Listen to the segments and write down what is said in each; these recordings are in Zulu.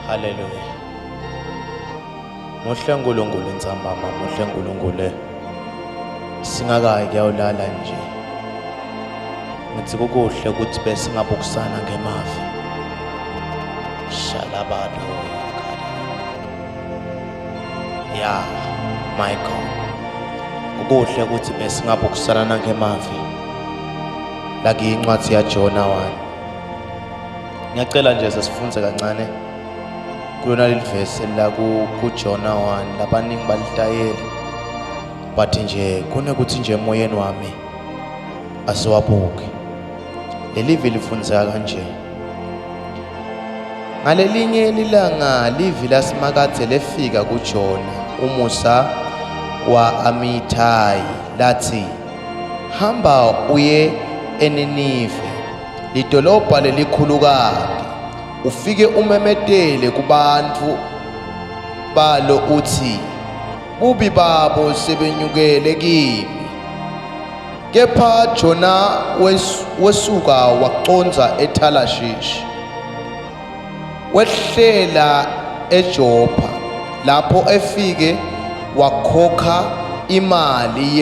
Hallelujah. Muhle uNkulunkulu entsambama, muhle uNkulunkulu. Singakayi kuyawulala nje. Ngithi kukuhle ukuthi besingabukusana ngemavi. Shalabado. Yeah, my God. Kukuhle ukuthi besingabukusana ngemavi. La incwadi yaJona 1. Ngiyacela nje sesifunze kancane kulona leli verse la kuJona 1 labaningi balitayela but nje kunokuthi nje emoyeni wami asiwabuke leli vili lifundzeka kanje ngalelinye ilanga livi lasimakathe lefika kuJona umusa wa Amitai lathi hamba uye eNinive lidolobha lelikhulukade ufike umemedele kubantu balo uthi bubi babo sebenyukele kimi kepha Jona wesuka waqonza eThalashishi wehlela eJopha lapho efike wakhokha imali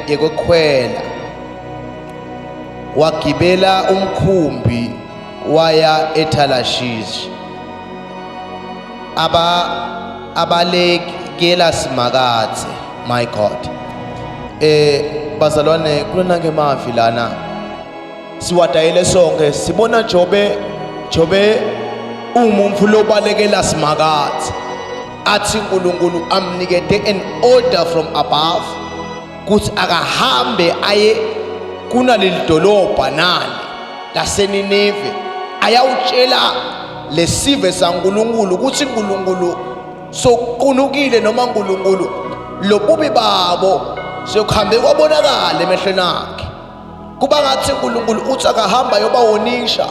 yekwekhwela wagibela umkhumbi waya eThalashishi abalekela simakathe. My God, bazalwane kulona ngemavi lana siwadayile sonke sibona Jobe umuntu lobalekela simakathe athi uNkulunkulu amnikete an order from above kuthi akahambe aye kunaleli dolobha nani laseNineve ayawutshela lesive saNkulunkulu ukuthi uNkulunkulu soqunukile noma uNkulunkulu lobubi babo sokhambe kwabonakala emehlweni akhe kuba ngathi uNkulunkulu uthi akahamba yobawonisha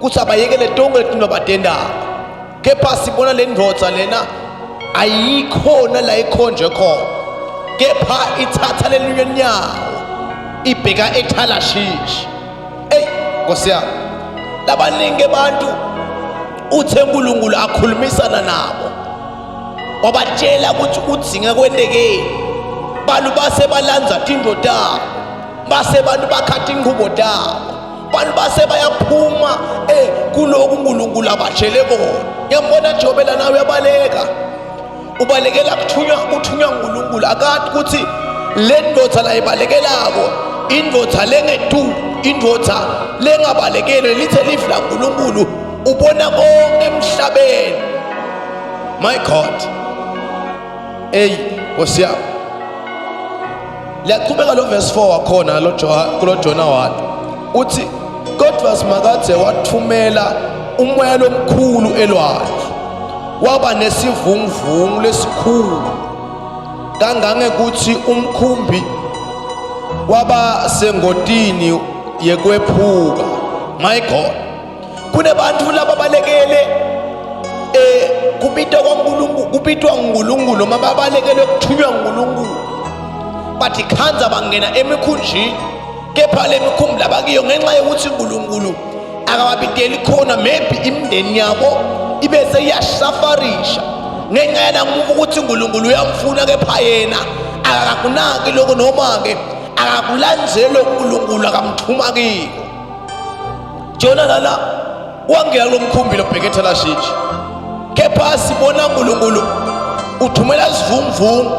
kuthi abayekele tonke letinobatendako kepha sibona le ndvodza lena ayikhona la ikhonje khona kepha ithatha lelinye nyawo ibheka eThalashishi. Nkosi yami labaningi abantu uthe uNkulunkulu akhulumisana nabo wabatshela ukuthi udzinga kwendekeni bantu base balanza tindoda base bantu bakhatha inqubo dabo bantu base bayaphuma kuloku uNkulunkulu abatshele kona. Ngiyambona Jobe la nawe uyabaleka ubalekela kuthunywa uNkulunkulu akade ukuthi le ndodza la ibalekelako indvodza lengedu indvodza lengabalekele lithe live la uNkulunkulu ubona konke emhlabeni. My God, Nkosi yami liyaqhubeka lo verse 4 wakhona kulo Jona 1 uthi kodwa simakathe wathumela umoya lomkhulu elwandle waba nesivunguvungu lesikhulu kangange kuthi umkhumbi waba sengotini yekwephuka. My God, kunebantu laba balekele kubitwa uNkulunkulu noma babalekele ukuthunywa uNkulunkulu bathi khanza bangena emikhunjini kepha le mikhumbi labakiyo ngenxa yokuthi uNkulunkulu akawabideli khona maybe imindeni yabo ibe seyashafarisha ngenxa yalamuva ukuthi uNkulunkulu uyamfuna kepha yena akakunaki lokho noma ke akakulandzelo uNkulunkulu akamthuma kiko. Jona lana wangena lo mkhumbi lobheka eThalashishi kepha sibona uNkulunkulu uthumela isivunguvungu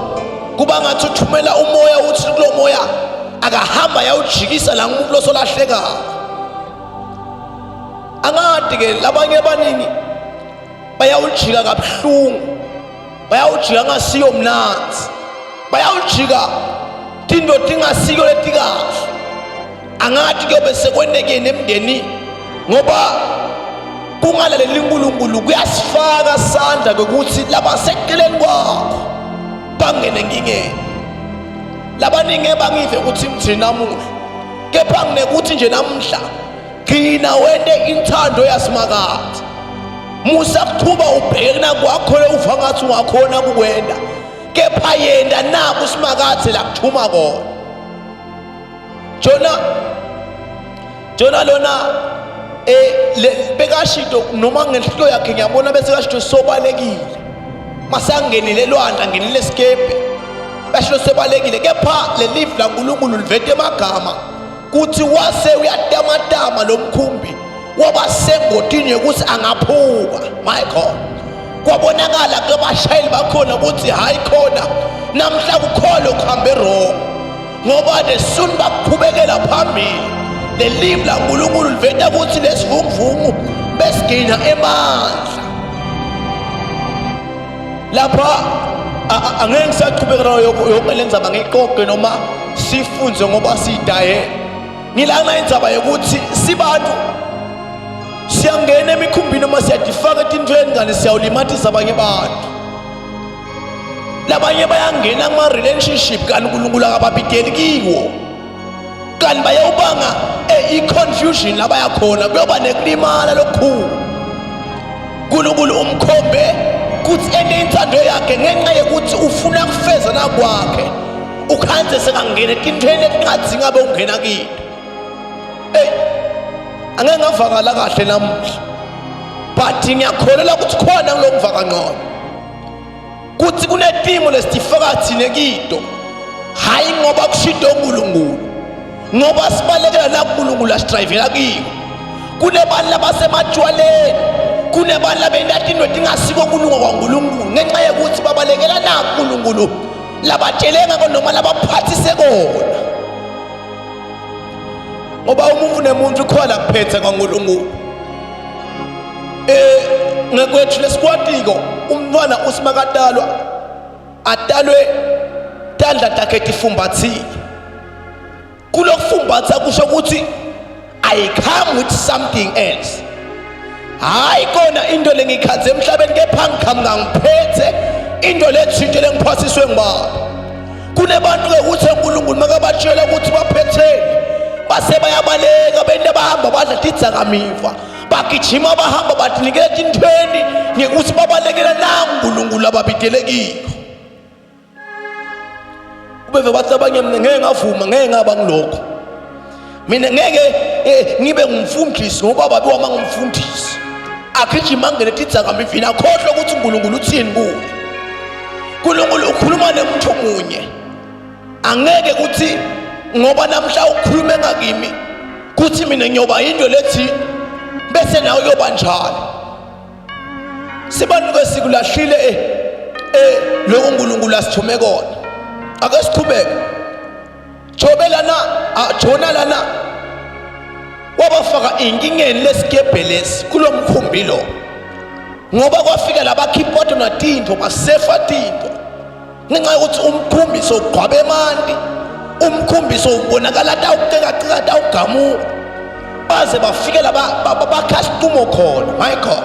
kuba ngathi uthumela umoya uthi kulo moya akahamba yawujikisa la umuntu losolahleka. Angadi ke labanye abaningi bayawujika kabuhlungu bayawujika ngasiyo mnanzi bayawujika tindo tingasiko letikahle angadi kuyobe sekwendekene emndeni ngoba kungalaleli uNkulunkulu kuyasifaka sandla ukuthi laba seceleni kwakho bangene enkingeni. Labaningi bangive ukuthi mthini namuhla kepha nginekuthi nje namhla gcina wende inthando yasimakade musa kuthuba ubhekena kwakho uva ngathi ungakhona kukwenda kepha yenda naku simakade la kuthuma kona. Jona lona bekashido noma ngenhlilo yakhe ngiyabona bese kashido sobalekile masangenile elwandle angenile escape basho sobalekile kepha le live la uNkulunkulu livete emagama kuthi wase uyatamatama lo mkhumbi waba sengodini ukuthi angaphuka. My God, kwabonakala kubashayeli bakhona ukuthi hayi khona namhla kukholo kuhambe wrong ngoba lesun bakuqhubekela phambili le live la uNkulunkulu livete ukuthi lesivunguvungu besigina emandla lapha angeke ngisaqhubeka yonke lenzaba ngiqoqe noma sifunze ngoba sidaye ngilana indzaba yokuthi sibantu siyangena emikhumbini noma siyadifaka etintweni kanti siyawulimathisa abanye abantu. Labanye bayangena kuma relationship kanti uNkulunkulu akababideli kiwo kanti bayawubanga i-confusion labaya khona kuyoba nekulimala lokukhulu. uNkulunkulu umkhombe kuthi enenthando yakhe ngenxa yokuthi ufuna kufeza nakwakhe ukhanze sekangena etintweni etingathi ngabe ungena kini. Angeke ngavakala kahle namuhla but ngiyakholelwa ukuthi khona kulokuvaka ngcono kuthi kunetimo lesifaka thine kito hayi ngoba kushito uNkulunkulu ngoba sibalekela la uNkulunkulu asidrivela kiwo. Kunebantu labasematshwaleni, kunebantu labendati into tingasiko kulunga kwaNkulunkulu ngenxa yokuthi babalekela na uNkulunkulu labatshelenga noma labaphathise kona ngoba umuntu nemuntu khona kuphethe kwaNkulunkulu. Ngekwethu lesikwatiko umntwana usimakadalwa adalwe tandla takhe tifumbathile. Kulokufumbatha kusho ukuthi I come with something else. Hayi kona into lengikhaze emhlabeni kepha ngiqhamuka ngiphethe into lethinte lengiphasiswe ngibaba. Kunebantu ke ukuthi uNkulunkulu makabatshela ukuthi baphetheni base bayabaleka bende bahamba badla tidzakamiva bagijima bahamba batinikela tintweni ngekuthi babalekela nangu uNkulunkulu ababidelekile. Ubeve bathi abanye mina ngeke ngavuma ngeke ngaba ngilokho. Mina ngeke ngibe ngumfundisi ngoba babe wama ngumfundisi agijima ngene tidzakamiva ina khohlwa ukuthi uNkulunkulu uthini kuwe. uNkulunkulu ukhuluma nomuntu munye. Angeke ukuthi ngoba namhla ukhulume ngakimi kuthi mina ngiyoba into lethi bese nawe uyoba njalo. Sibantu besikulahlile lo uNkulunkulu asithume kona. Ake siqhubeke. Jobelana Jona lana wabafaka inkingeni lesigebhelesi kulomkhumbi lo ngoba kwafika labakhiphoto natinto basefa tinto ngenxa yokuthi umkhumbi sogqwabe emanti umkhumbi sobonakala tawuceka tawugamuka baze bafike bakhasitumo khona. My God,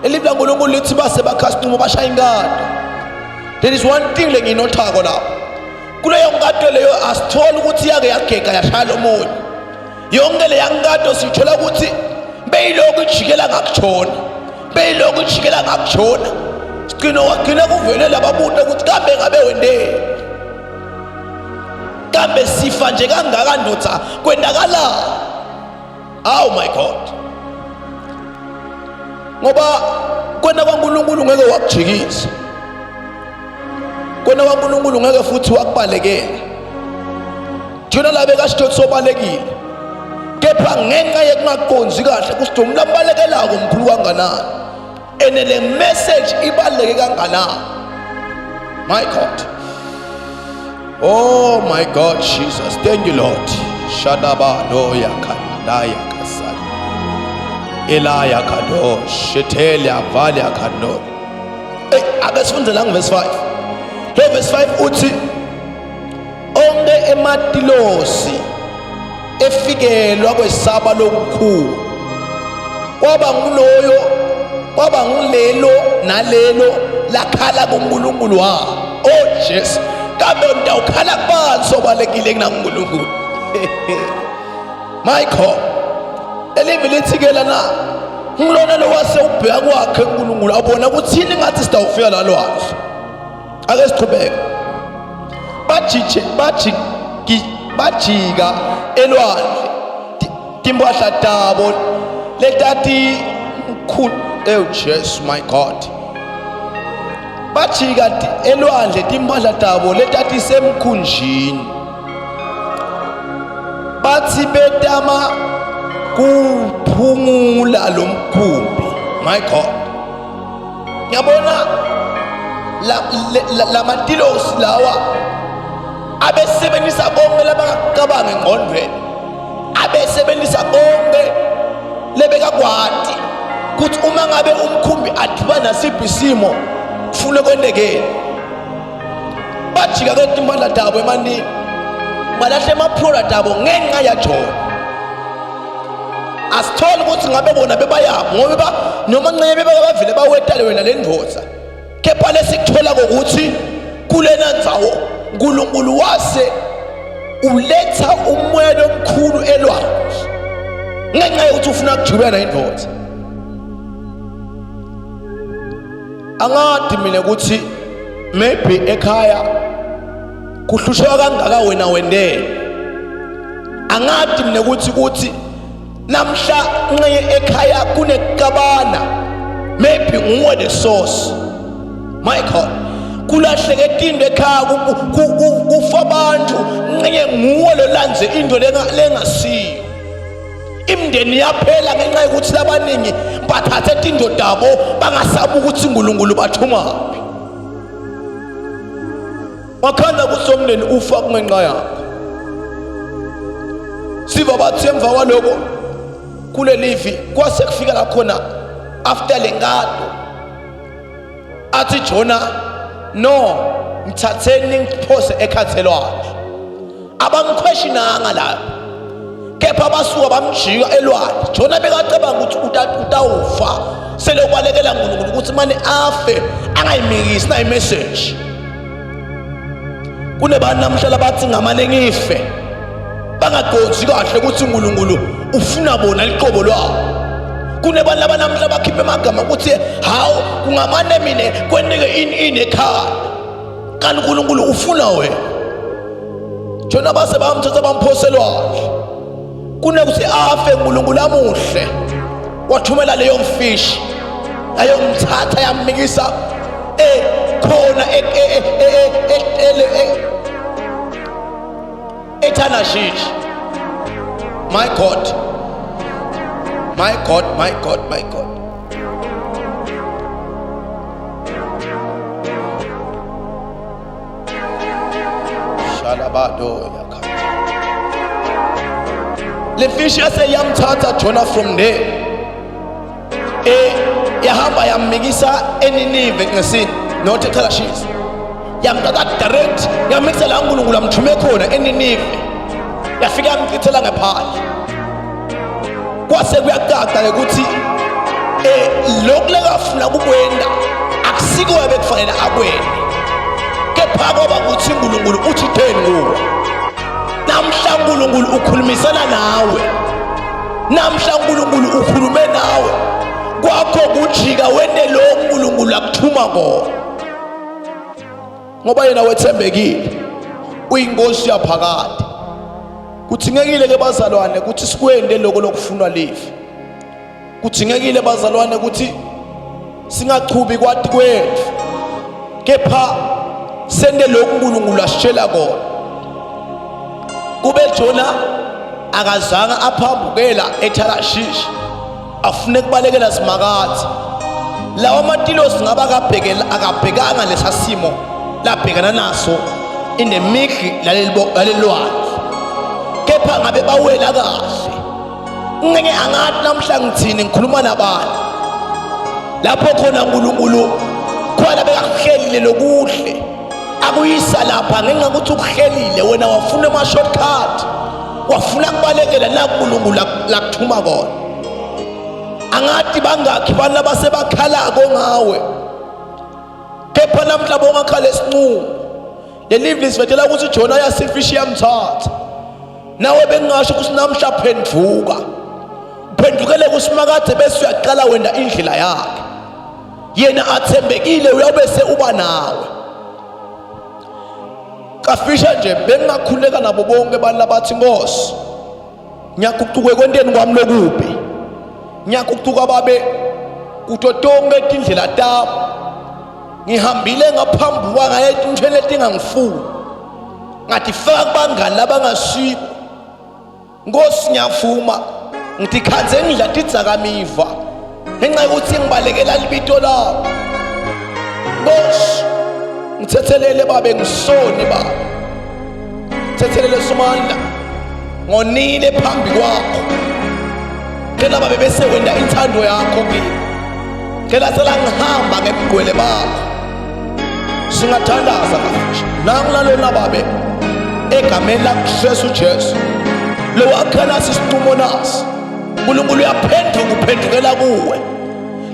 elibla uNkulunkulu lithi base bakhasitumo bashaya inkado. There is one thing lenginothako lapho kuleyo nkado leyo asithola ukuthi yake yagega yashaya lomoya. Yonke le yankado sithola ukuthi beyiloko ijikela ngakutshona beyiloko ijikela ngakutshona sigcina kuvele lababuta ukuthi kambe ngabe wendeni kambe sifa nje kangaka ndodza kwendakala. Oh my God, ngoba kwena kwaNkulunkulu ngeke wakujikisa, kwena kwaNkulunkulu ngeke futhi wakubalekela. Thina labe kasitho sobalekile kepha ngenxa yekungaqondzi kahle kusiduma labalekela komkhulu kanganani enele message ibaleke kanganani. My God, oh my God, Jesus, thank you Lord. Shadaba do yakandaya kasal elaya kado shetelia vale akado. Ake sifunde la verse 5. Lo verse 5 uthi onke ematilosi efikelwa kwesaba lokukhulu kwaba ngulelo nalelo lakhala kuNkulunkulu wabo. Oh Jesus, kambe ndawukhala kubantu sobalekile kuNkulunkulu. My God, elivi lithi ke lana ngilona lo wase ubheka kwakhe uNkulunkulu abona ukuthi yini ngathi sitawufika la lwandle. Ake siqhubeke. Bajika elwandle timpahla tabo letati mkhulu Jesus my God bathi kati elwandle timpahla tabo letati semkhunjini bathi betama kuphungula lomkhumbi my God ngiyabona la matilos lawa abesebenzisa bonke labangacabanga engqondweni abesebenzisa bonke lebekakwati kuthi uma ngabe umkhumbi adibana nasiphi isimo kufuna kwendekeni bajika ke timpahla tabo emaningi balahle ama-product abo ngenxa yajona asithole ukuthi ngabe bona bebayaphi ngoba noma ncebe bavele bawetale wena le ndvodza kepha lesikuthola ukuthi kulena ndzawo uNkulunkulu wase uletha umoya omkhulu elwandle ngenxa yokuthi ufuna ukujubela indvodza angadi mina ukuthi maybe ekhaya kuhlushwa kangaka wena wendele angadi mina ukuthi namhla nqeye ekhaya kunekabana maybe nguwe the source my God kulahleke tindo ekhaya kufa abantu nqeye nguwe lo lanze into lengasiyo imndeni yaphela ngenxa yokuthi labaningi bathathe tindo dabo bangasabi ukuthi uNkulunkulu bathumaphi wakhanda kusomndeni ufa kungenxa yakho siva bathi emva kwaloko kule livi kwase kufika la khona after lengado athi Jona no ngithatheni ngiphose ekhathelwandle abamquestionanga lapho kepha basuka bamjika elwandle Jona bekacabanga ukuthi utawufa sele ubalekela uNkulunkulu ukuthi manje afe angayimikisi na imessage kunebani namhla bathi ngamane ngife bangagonzi kahle ukuthi uNkulunkulu ufuna bona liqobo lwabo kunebani labanamhla bakhipha amagama ukuthi hawu kungamane mina kwenike ini ekhaya kanti uNkulunkulu ufuna wena Jona base bamthatha bamphoselwandle kunekuthi afe uNkulunkulu amuhle wathumela leyo mfishi ayomthatha yamikisa khona eThanashish my God my God my God my God shalabado yakha le fish yamthatha Jona from there yahamba yamikisa eNinive ngesini not eThanashish yamthatha direct yamikisa la uNkulunkulu amthume khona eNinive yafika yamchithela ngaphandle kwase kuyacaca ukuthi lokhu lekafuna kukwenda akusiko ebekufanele akwende kepha ngoba kuthi uNkulunkulu uthi theni kuwe namhla uNkulunkulu ukhulumisana nawe namhla uNkulunkulu ukhulume nawe kwakho kujika wende lo uNkulunkulu akuthuma kona ngoba yena wethembekile uyinkosi yaphakade kuthingekile ke bazalwane ukuthi sikwende lokho lokufunwa live kuthingekile bazalwane ukuthi singachubi kwathi kwethu kepha sende lokhu uNkulunkulu asitshela kona kube Jona akazanga aphambukela eThanashish afune kubalekela simakade lawa matilosi ngaba akabhekanga lesasimo labhekana naso in the middle lalelwandle kepha ngabe bawela kahle ngeke angathi namhla ngithini ngikhuluma nabani lapho khona uNkulunkulu khona bekakuhlelile lokuhle akuyisa lapha ngenxa ukuthi ukuhlelile wena wafuna ama shortcut wafuna kubalekela la uNkulunkulu lakuthuma kona angathi bangakhi bana basebakhalako ngawe kepha namhla bongakhala esinqumo le live lisivethela ukuthi Jona yasifishi yamthatha nawe bengasho ukuthi namhla phendukele kusimakade bese uyaqala wenda indlela yakhe yena athembekile uyabese uba nawe kafisha nje bengakhuleka nabo bonke abantu labathi Nkosi ngiyakucuke kwenteni kwami lokubi ngiyakutuka babe kuto tonke tindlela tami ngihambile ngaphambi kwanga etintweni letingangifuni ngatifaka kubangani labangasiko Nkosi ngiyavuma ngithi khanze ngidla tidzakamiva ngenxa yokuthi ngibalekela libito lawo Nkosi ngithethelele babe ngisoni baba ngithethelele somandla ngonile phambi kwakho ngicela babe bese wena inthando yakho kimi ngicela sela ngihamba ngemgwele bakho singathandaza kafisha nangilalona babe egameni lakuJesu Jesu lo wakhana sisiqumo nasi uNkulunkulu uyaphenduka uphendukela kuwe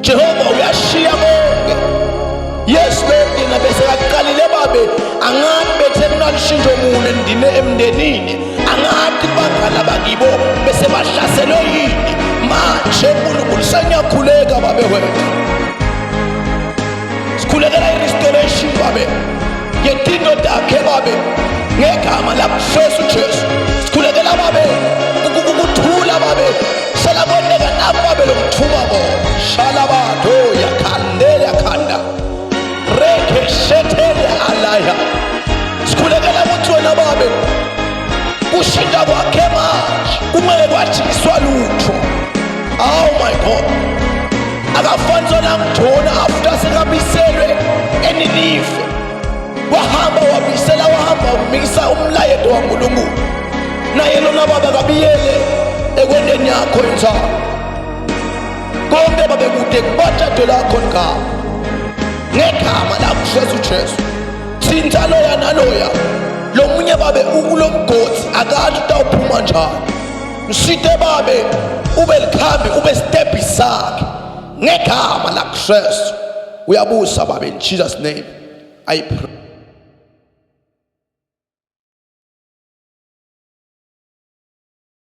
Jehova uyashiya konke yes Lord yena bese yaqalile babe angathi bethe kunalishintsho mune ndine emndenini angathi bangala bakibo bese bahlaselwe yini manje uNkulunkulu sengiyakhuleka babe wethu sikhulekela irestoration babe yetindo takhe babe ngegama lakuJesu Jesu sikhulekela babe ukuthula babe shala koneka nababe lomthuma bo shala batho yakhandela khanda reke shetele alaya sikhulekela ukuthi wena babe kushinda kwakhe manje kumele kwathiswa lutho oh my God akafanzo namthona after sekabiselwe eninife wahamba wabisela wahamba umisa umlayeto waNkulunkulu naye lona baba kabiyele ekwendeni yakho inzalo konke babe kude kubathathe lakho ngegama lakuJesu Jesu thinta loya naloya lo munye babe ukulomgodi akathi utawuphuma njani msite babe ube likhambi ube step sakhe ngegama lakuJesu uyabusa babe in Jesus name I pray.